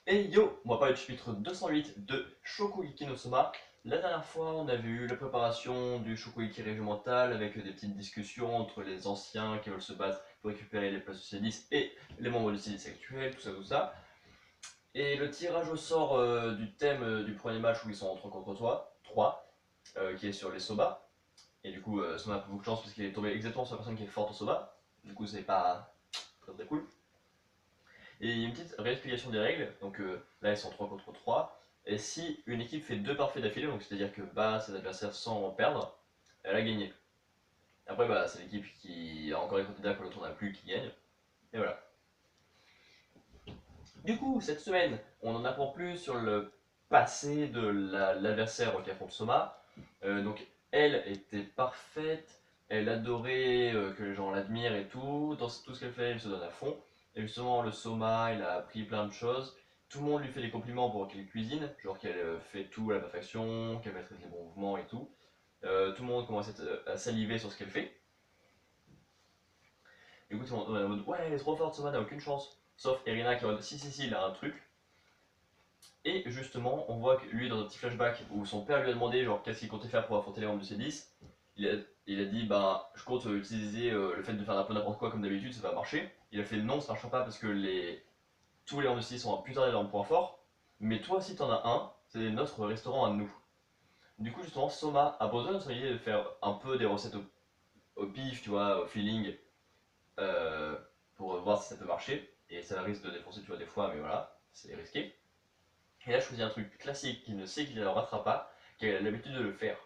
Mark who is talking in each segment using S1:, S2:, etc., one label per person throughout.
S1: Et yo, on va parler du chapitre 208 de Shokugeki no Soma. La dernière fois, on avait eu la préparation du Shokugeki régional avec des petites discussions entre les anciens qui veulent se battre pour récupérer les places du C10 et les membres du C10 actuels, tout ça, tout ça. Et le tirage au sort du thème du premier match où ils sont en 3 contre 3, qui est sur les Soba. Et du coup, Soma a pas beaucoup de chance parce qu'il est tombé exactement sur la personne qui est forte au Soba. Du coup, c'est pas très très cool. Et il y a une petite réexplication des règles. Donc là, ils sont 3 contre 3. Et si une équipe fait 2 parfaits d'affilée, donc c'est-à-dire que bat ses adversaires sans en perdre, elle a gagné. Après, bah, c'est l'équipe qui a encore les candidats que l'autre n'a plus qui gagne. Et voilà. Du coup, cette semaine, on en apprend plus sur le passé de l'adversaire qui affronte Soma. Donc, elle était parfaite, elle adorait que les gens l'admirent et tout. Dans tout ce qu'elle fait, elle se donne à fond. Et justement, le Soma, il a appris plein de choses. Tout le monde lui fait des compliments pour qu'elle cuisine, genre qu'elle fait tout à la perfection, qu'elle maîtrise les bons mouvements et tout. Tout le monde commence à saliver sur ce qu'elle fait. Du coup, tout le monde est en mode ouais, elle est trop forte, Soma n'a aucune chance. Sauf Irina qui est en mode si, il a un truc. Et justement, on voit que lui, dans un petit flashback où son père lui a demandé genre qu'est-ce qu'il comptait faire pour affronter les membres du C10, il a dit bah je compte utiliser le fait de faire un peu n'importe quoi comme d'habitude, ça va marcher. Il a fait non, ça marchera pas parce que tous les membres du C10 sont plus tard dans le point fort, mais toi aussi t'en as un, c'est notre restaurant à nous. Du coup, justement, Soma a besoin de son idée de faire un peu des recettes au pif, tu vois, au feeling, euh, pour voir si ça peut marcher. Et ça risque de défoncer, tu vois, des fois, mais voilà, c'est risqué. Et là, je choisis un truc classique qu'il ne sait qu'il ne ratera pas, qu'il a l'habitude de le faire.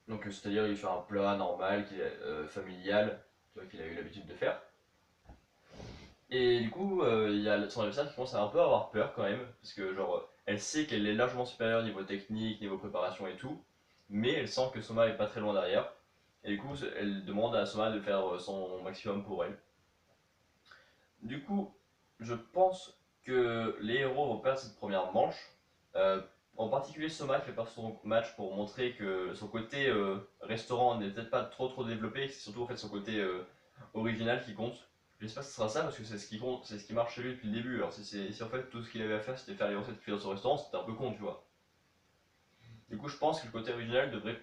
S1: Donc, c'est-à-dire, il fait un plat normal, familial, tu vois, qu'il a eu l'habitude de faire. Et du coup, il y a son adversaire qui commence à un peu avoir peur quand même, parce que, genre, elle sait qu'elle est largement supérieure niveau technique, niveau préparation et tout, mais elle sent que Soma est pas très loin derrière. Et du coup, elle demande à Soma de faire son maximum pour elle. Du coup, je pense que les héros vont perdre cette première manche. Euh, En particulier, Soma fait perdre son match pour montrer que son côté restaurant n'est peut-être pas trop développé, c'est surtout en fait son côté original qui compte. J'espère que ce sera ça parce que c'est ce qui compte, c'est ce qui marche chez lui depuis le début. Alors si en fait tout ce qu'il avait à faire c'était faire les recettes qu'il fait dans son restaurant, c'était un peu con, tu vois. Du coup, je pense que le côté original devrait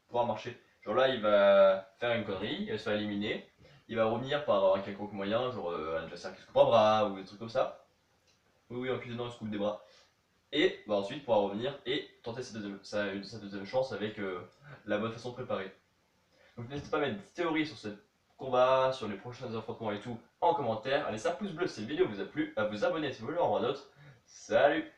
S1: pouvoir marcher. Genre là, il va faire une connerie, il va se faire éliminer, il va revenir par un quelconque moyen, genre un adversaire qui se coupe un bras ou des trucs comme ça. Oui, en cuisinant, il se coupe des bras. Et bah, ensuite, il pourra revenir et tenter sa deuxième chance avec la bonne façon de préparer. Donc n'hésitez pas à mettre des théories sur ce combat, sur les prochains affrontements et tout en commentaire. Allez, ça pouce bleu si cette vidéo vous a plu, à vous abonner si vous voulez en voir d'autres. Salut!